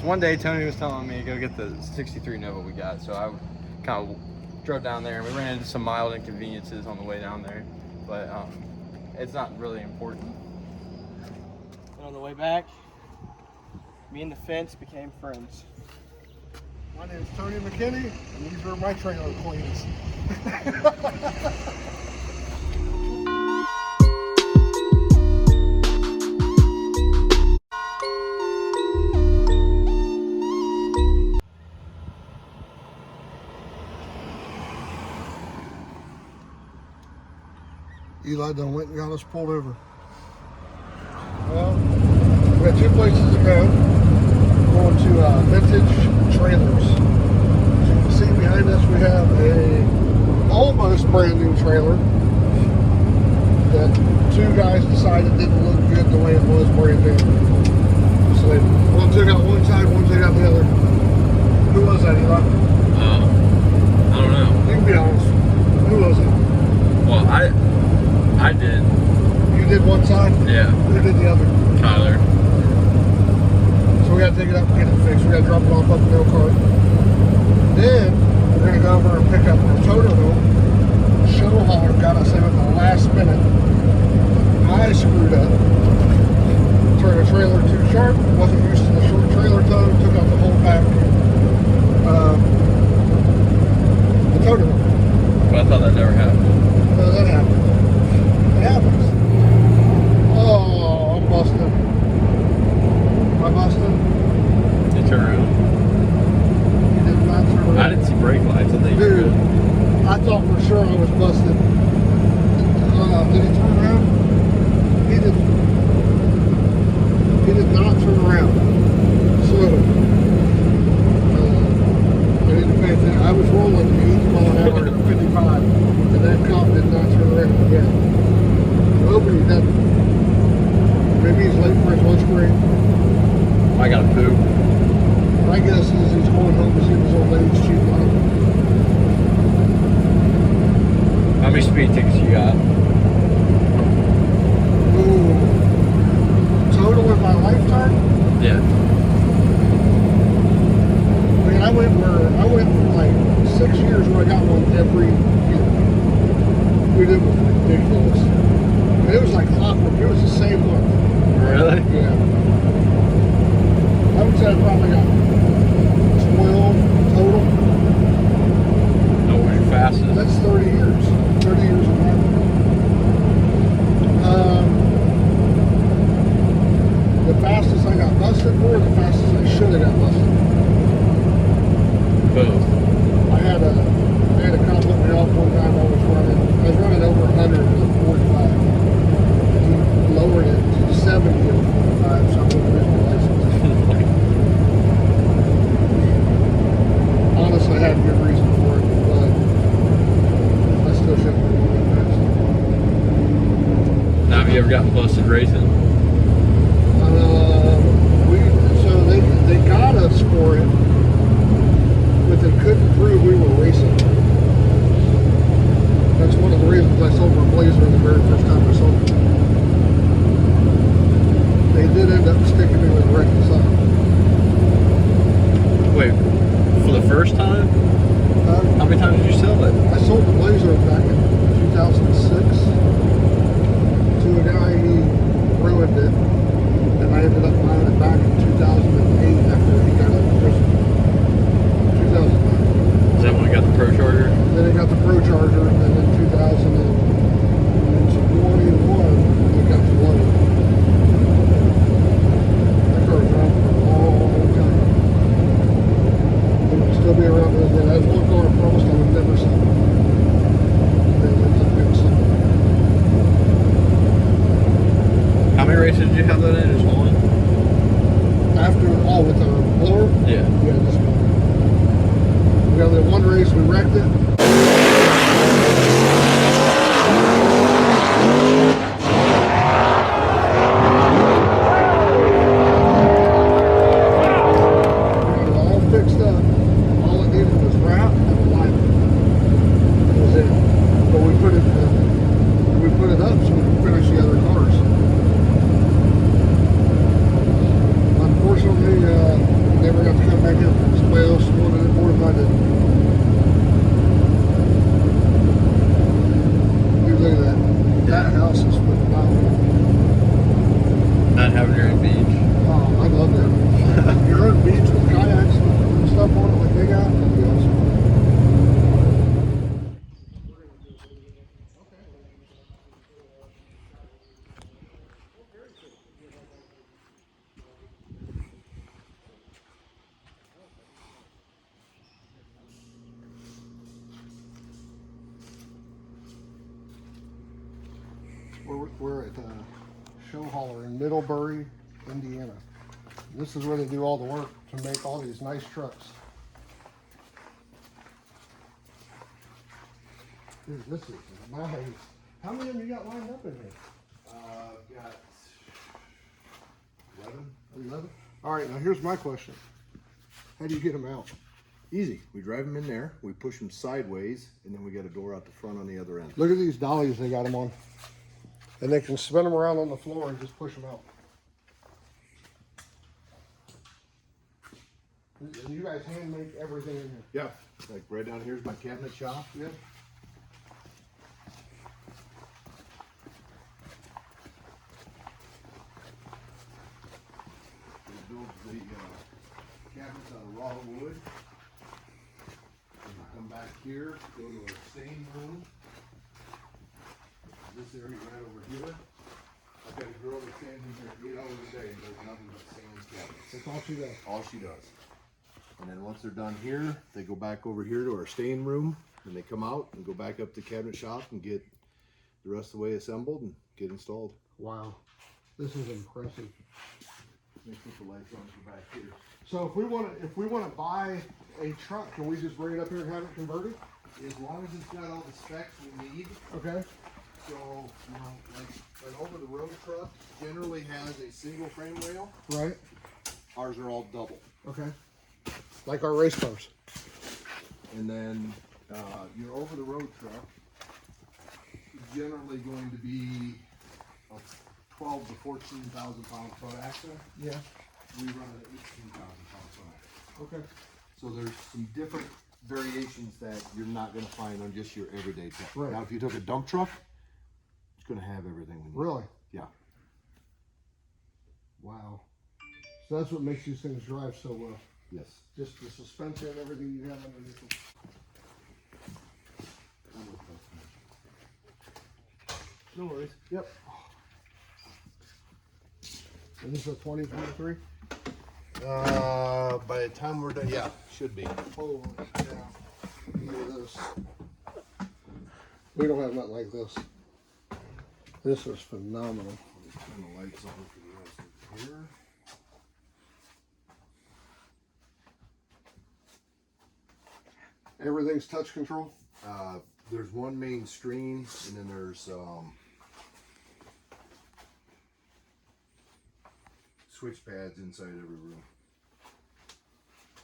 So one day Tony was telling me to go get the 63 Nova we got, so I kind of drove down there and we ran into some mild inconveniences on the way down there, but it's not really important. And on the way back, me and the fence became friends. My name is Tony McKinney, and these are my trailer queens. Eli done went and got us pulled over. Well, we got 2 places to go. We're going to Vintage Trailers. As you can see behind us, we have a almost brand new trailer that 2 guys decided didn't look good the way it was brand new. So one took out one side, one took out the other. Who was that, Eli? I don't know. You can be honest. Who was it? Well, I did. You did one side? Yeah. Who did the other? Tyler. So we got to take it up and get it fixed. We got to drop it off up in the cart. Then we're going to go over and pick up our Toter. Showhauler got us in at the last minute. I screwed up. Turned the trailer too sharp. Wasn't used to the short trailer toe. Took out the whole back. The Toter. Well, I thought that never happened. No, that happened. It happens. Oh, I'm busted. Am I busted? You turn around. You did not turn around. I didn't see brake lights. I think Dude, I thought for sure I was busted. Did he turn around? He didn't. He did not turn around. So, I need to pay attention. I was rolling 80 mile an hour at 55, and that cop did not turn around again. I'm hoping he doesn't. Maybe he's late for his lunch break. I got to poop. My guess is he's going home to see his old lady's cheap on him. How many speed tickets you got? Ooh. Total in my lifetime? Yeah. I mean, I went for like 6 years where I got one every year. Dude, it was ridiculous. And it was like clockwork. It was the same month. Really? Yeah. I would say I probably got 12 total. No, what was your fastest? That's 30 years. 30 years of driving. The fastest I got busted for, the fastest I should have got busted. Both. I had a cop let me off one time. I was running over 100 at 45. He lowered it to 70 at 45, so I wouldn't lose my license. Honestly, I had a good reason for it, but I still shouldn't have been going that fast. Now, have you ever gotten busted racing? So they got us for it, but they couldn't prove we were racing. That's one of the reasons I sold my Blazer the very first time I sold it. They did end up sticking me with a wrecked side. Wait, for the first time? How many times did you sell it? I sold the Blazer back in 2006 to a guy. He ruined it, and I ended up buying it back in 2008 after he got out of prison. 2009. Is that when I got the Pro Charger? Then I got the Pro Charger, and then in 2021 I got the Low. That car was around for a long time. It will still be around for that. That's one car I promised I would never sell. Then I ended up getting sold. How many races did you have that in? Just one? After all with the blower? Yeah. Yeah, just one. We got that one race, we wrecked it. We got it all fixed up. All it needed was wrap and a light. That was it. But we put it up so we could finish the other cars. Unfortunately, never We're at Showhauler in Middlebury, Indiana. This is where they do all the work to make all these nice trucks. Dude, this is nice. How many of them you got lined up in here? Got 11. 11? All right, now here's my question. How do you get them out? Easy. We drive them in there, we push them sideways, and then we got a door out the front on the other end. Look at these dollies they got them on. And they can spin them around on the floor and just push them out. And you guys hand make everything in here? Yeah. Like right down here's my cabinet shop. Yeah. We build the cabinets out of raw wood. And we come back here, go to our stain room. This area right over here. I've got a girl that stands in here 8 hours a day and does nothing but sand cabinets. That's all she does. All she does. And then once they're done here, they go back over here to our stain room, and they come out and go back up to the cabinet shop and get the rest of the way assembled and get installed. Wow. This is impressive. Let me put the lights on for back here. So if we want to buy a truck, can we just bring it up here and have it converted? As long as it's got all the specs we need. Okay. So, you know, like an over the road truck generally has a single frame rail. Right. Ours are all double. Okay. Like our race cars. And then your over the road truck is generally going to be a 12 to 14,000 pound front axle. Yeah. We run an 18,000 pound front axle. Okay. So there's some different variations that you're not going to find on just your everyday truck. Right. Now, if you took a dump truck, it's going to have everything we need. Really? Yeah. Wow. So that's what makes these things drive so well. Yes. Just the suspension and everything you have underneath them. No worries. Yep. And this is a 2023? By the time we're done, yeah, should be. Holy cow. Look at this. We don't have nothing like this. This is phenomenal. Let me turn the lights on for the rest of here. Everything's touch control? There's one main screen, and then there's switch pads inside every room.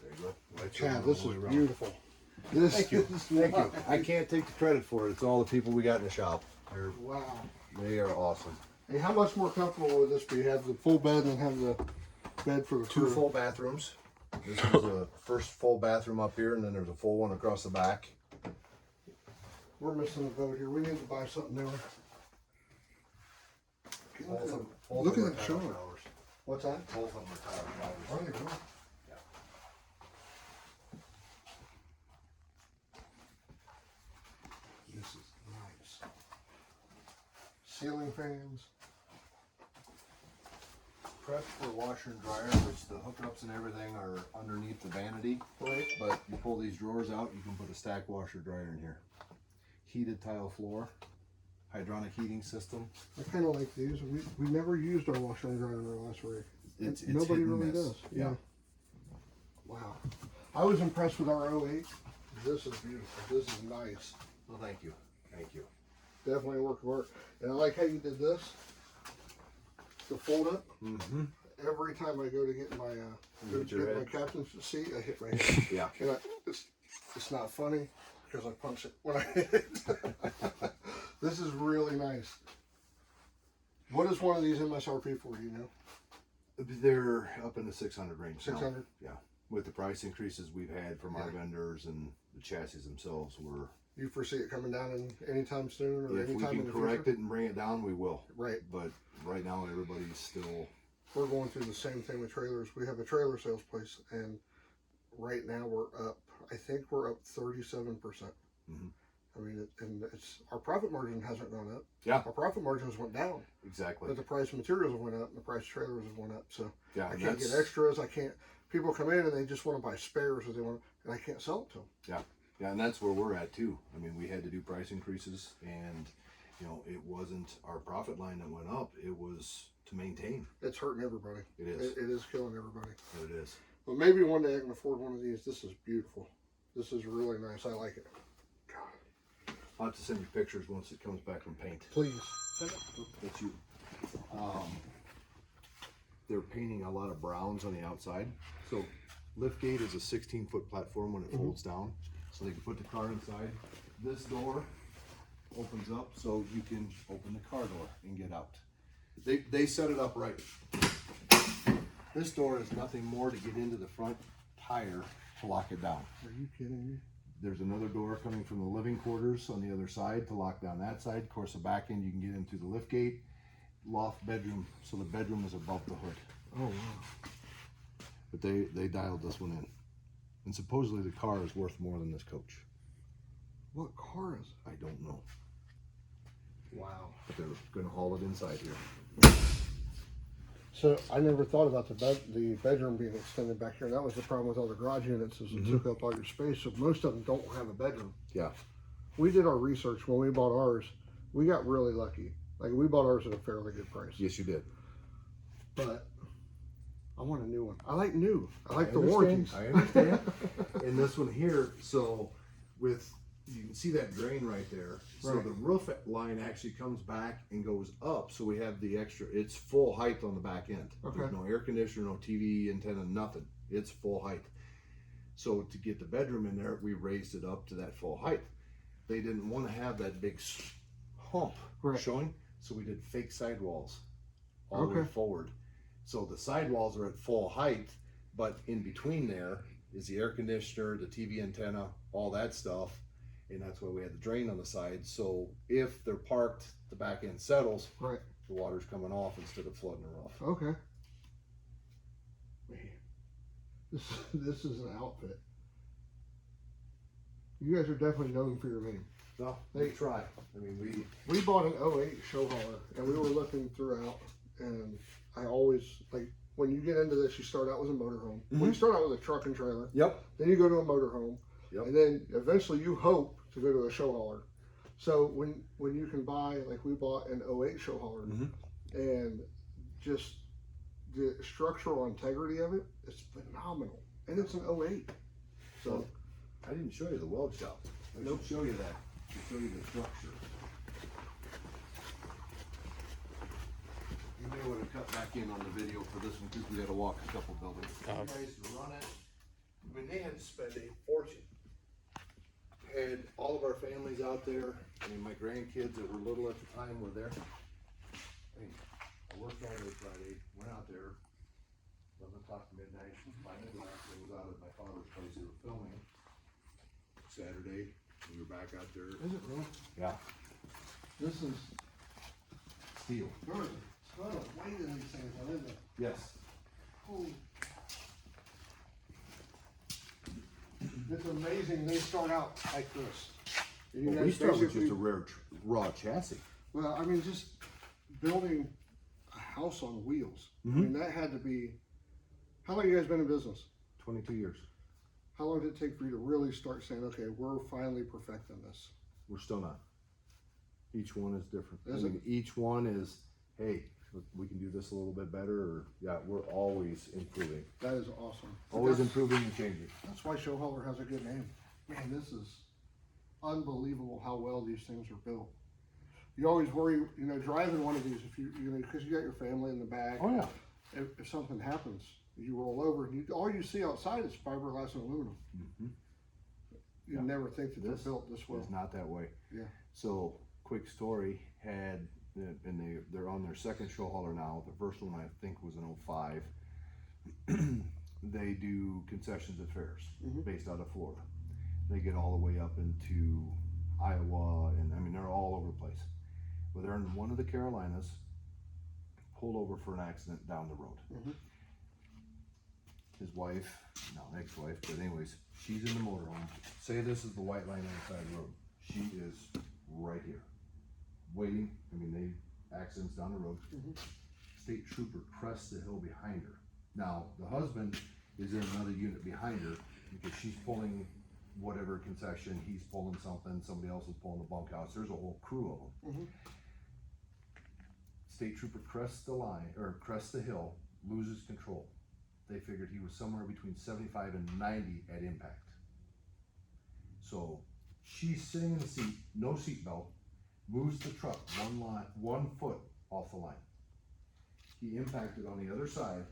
There you go. Lights Chad, on this all the way is around. beautiful. This Thank you. is Thank you. I can't take the credit for it. It's all the people we got in the shop. Wow. They are awesome. Hey, how much more comfortable would this be? Have the full bed and have the bed for the Two crew? full bathrooms. This is the first full bathroom up here, and then there's a full one across the back. We're missing a boat here. We need to buy something newer. Look at that shower. What's that? Both of them are tile showers. Oh, you go. Yeah. This is nice. Ceiling fans. Prep for washer and dryer, which the hookups and everything are underneath the vanity. Right. But you pull these drawers out, you can put a stack washer dryer in here. Heated tile floor, hydronic heating system. I kind of like these. We never used our washer and dryer in our last rig. It's Nobody hit and really miss. does. Yeah. Wow. I was impressed with our 08. This is beautiful. This is nice. Well, thank you. Thank you. Definitely a work of art. And I like how you did this. The fold up. Mm-hmm. Every time I go to get my hit your get my head. captain's seat, I hit my head. Yeah. And it's not funny because I punch it when I hit it. This is really nice. What is one of these MSRP for, do you know? They're up in the 600 range. now. 600? Yeah. With the price increases we've had from our Yeah. vendors and the chassis themselves, You foresee it coming down in anytime soon or if we anytime in can the correct future? it and bring it down, we will. Right. But right now, everybody's still. We're going through the same thing with trailers. We have a trailer sales place, and right now we're up. I think we're up 37%. Mhm. I mean, it's our profit margin hasn't gone up. Yeah. Our profit margins went down, Exactly. but the price of materials have went up, and the price of trailers have went up. So Yeah. I and can't get that's- extras. I can't. People come in and they just want to buy spares, or they want, and I can't sell it to them. Yeah, and that's where we're at too. I mean, we had to do price increases, and you know, it wasn't our profit line that went up. It was to maintain. It's hurting everybody. It is. It is killing everybody. It is. But maybe one day I can afford one of these. This is beautiful. This is really nice. I like it. God. I'll have to send you pictures once it comes back from paint. Please. That's you. They're painting a lot of browns on the outside. So liftgate is a 16-foot platform when it folds down. So they can put the car inside. This door opens up so you can open the car door and get out. They set it up right. This door is nothing more to get into the front tire to lock it down. Are you kidding me? There's another door coming from the living quarters on the other side to lock down that side. Of course, the back end you can get in through the lift gate. Loft bedroom, so the bedroom is above the hood. Oh, wow. But they dialed this one in. And supposedly the car is worth more than this coach. What car is it? I don't know. Wow. But they're gonna haul it inside here. So I never thought about the bedroom being extended back here. And that was the problem with all the garage units is it took up all your space. So most of them don't have a bedroom. Yeah. We did our research when we bought ours. We got really lucky. Like we bought ours at a fairly good price. Yes, you did. But I want a new one. I like new. I like I the understand. warranties. I understand. And this one here, so with, you can see that drain right there. So Right. the roof line actually comes back and goes up. So we have the extra, it's full height on the back end. Okay. There's no air conditioner, no TV antenna, nothing. It's full height. So to get the bedroom in there, we raised it up to that full height. They didn't want to have that big hump Right. showing. So we did fake sidewalls all the way Okay. forward. So the sidewalls are at full height, but in between there is the air conditioner, the TV antenna, all that stuff. And that's why we had the drain on the side. So if they're parked, the back end settles, Right. the water's coming off instead of flooding the roof. Okay. Man, this is an outfit. You guys are definitely known for your name. No, they try. I mean, We bought an 08 Showhauler, and we were looking throughout, and I always, like, when you get into this, you start out with a motorhome. When you start out with a truck and trailer, Yep. then you go to a motorhome, Yep. and then eventually you hope to go to a Showhauler. So when you can buy, like we bought an 08 Showhauler, and just the structural integrity of it is phenomenal, and it's an 08. So I didn't show you the weld shop. I should show you that. To show you the structure. You may want to cut back in on the video for this one because we had to walk a couple buildings. You guys run it. I mean, they had to spend a fortune. Had all of our families out there. I mean, my grandkids that were little at the time were there. I mean, I worked all day Friday, went out there, 11 o'clock midnight, finally left, and was out at my father's place. They were filming. Saturday, we were back out there. is it really? Yeah. This is Steel. there is a ton of weight in these things, isn't there? Yes. Holy. It's amazing they start out like this. And you Well, we guys started with basically- just a rare raw chassis. Well, I mean, just building a house on wheels. I mean, that had to be. How long have you guys been in business? 22 years. How long did it take for you to really start saying, okay, we're finally perfecting this? We're still not. Each one is different. Is I mean, each one is, hey, we can do this a little bit better, or yeah, we're always improving. That is awesome. Always That's- improving and changing. That's why Showhauler has a good name. Man, this is unbelievable how well these things are built. You always worry, you know, driving one of these if you know, because you got your family in the back. Oh yeah. If something happens, you roll over and all you see outside is fiberglass and aluminum. You Yeah. never think that This they're built this well. It's not that way. Yeah. So, quick story, and they're on their second show hauler now. The first one I think was in 05. They do concessions at fairs based out of Florida. They get all the way up into Iowa, and I mean, they're all over the place. Well, they're in one of the Carolinas, pulled over for an accident down the road. His wife, no, ex-wife, but anyways, she's in the motorhome. Say this is the white line on the side of the road. She is right here, waiting. I mean, they accidents down the road. State trooper crests the hill behind her. Now, the husband is in another unit behind her because she's pulling whatever concession, he's pulling something, somebody else is pulling the bunkhouse. There's a whole crew of them. State trooper crests the line, or crests the hill, loses control. They figured he was somewhere between 75 and 90 at impact. So she's sitting in the seat, no seatbelt, moves the truck 1 foot off the line. He impacted on the other side,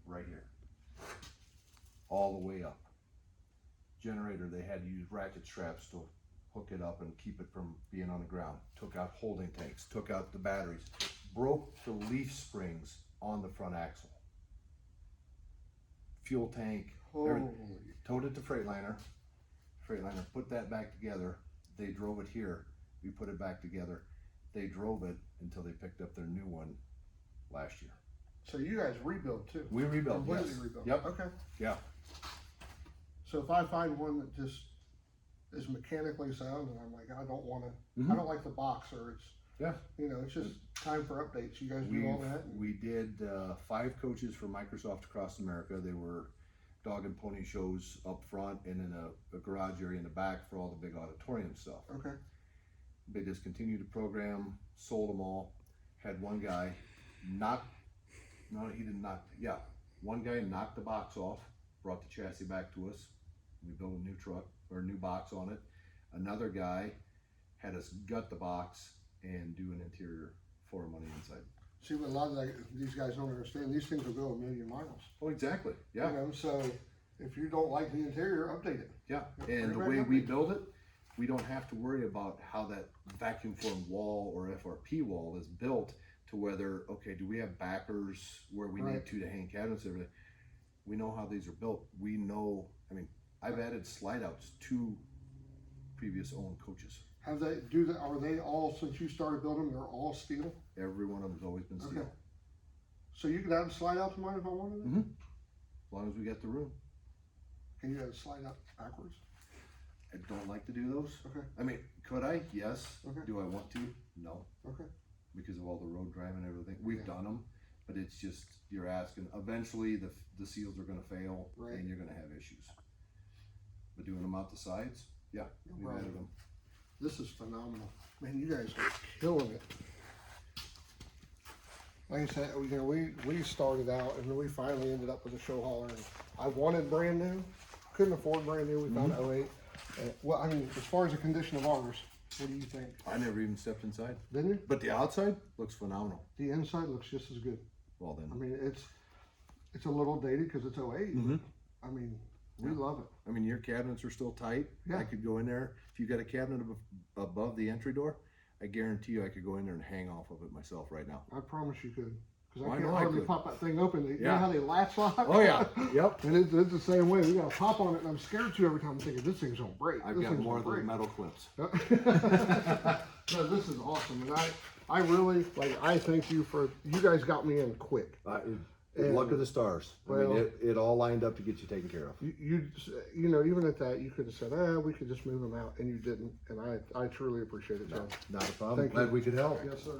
right here, all the way up. Generator, they had to use ratchet straps to hook it up and keep it from being on the ground. Took out holding tanks, took out the batteries, broke the leaf springs on the front axle. Fuel tank, towed it to Freightliner. Freightliner put that back together. They drove it here. We put it back together. They drove it until they picked up their new one last year. So you guys rebuild too? We rebuilt, Completely yes. rebuilt. Yep. Okay. Yeah. So if I find one that just is mechanically sound and I'm like, I don't want to, I don't like the box, or it's, Yeah. you know, it's just time for updates. You guys do all that? We did 5 coaches for Microsoft across America. They were dog and pony shows up front and in a garage area in the back for all the big auditorium stuff. Okay. They discontinued the program, sold them all. Had one guy one guy knocked the box off, brought the chassis back to us. We built a new truck, or a new box on it. Another guy had us gut the box and do an interior for him on the inside. See, what a lot of these guys don't understand, these things will go 1,000,000 miles. Oh, exactly, yeah. You know, so if you don't like the interior, update it. Yeah, Bring and it the back way up. we build it, we don't have to worry about how that vacuum formed wall or FRP wall is built to whether, okay, do we have backers where we need to hang cabinets and everything. We know how these are built. We know, I mean, I've added slide outs to previous owned coaches. Are they all, since you started building, they're all steel? Every one of them's always been steel. Okay. So you could add a slide out to mine if I wanted it? As long as we got the room. Can you add a slide out backwards? I don't like to do those. Okay. I mean, could I? Yes. Okay. Do I want to? No. Okay. Because of all the road driving and everything. We've done them, but it's just, you're asking, eventually the seals are gonna fail and you're gonna have issues. But doing them out the sides, yeah, we've added them. This is phenomenal. Man, you guys are killing it. Like I said, you know, we started out and then we finally ended up with a Showhauler. And I wanted brand new, couldn't afford brand new. We found 08. Well, I mean, as far as the condition of ours, what do you think? I never even stepped inside. Didn't you? But the outside looks phenomenal. The inside looks just as good. Well then. I mean, it's a little dated because it's 08. I mean, we love it. I mean, your cabinets are still tight. Yeah. I could go in there. If you got a cabinet above the entry door, I guarantee you I could go in there and hang off of it myself right now. I promise you could. Because Well, I I can't know I hardly could. pop that thing open. You know Yeah. how they latch lock? Oh yeah, yep. And it's the same way. We got to pop on it, and I'm scared to every time. I'm thinking, this thing's going to break. I've This got thing's more of gonna those break. metal clips. No, this is awesome. And I really, I thank you for, you guys got me in quick. Luck of the stars. I mean, it all lined up to get you taken care of. You know, even at that, you could have said, we could just move them out, and you didn't. And I truly appreciate it, John. Not a problem. Thank Glad you. we could help. Yes, sir.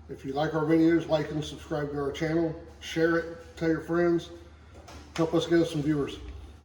If you like our videos, like and subscribe to our channel, share it, tell your friends, help us get us some viewers.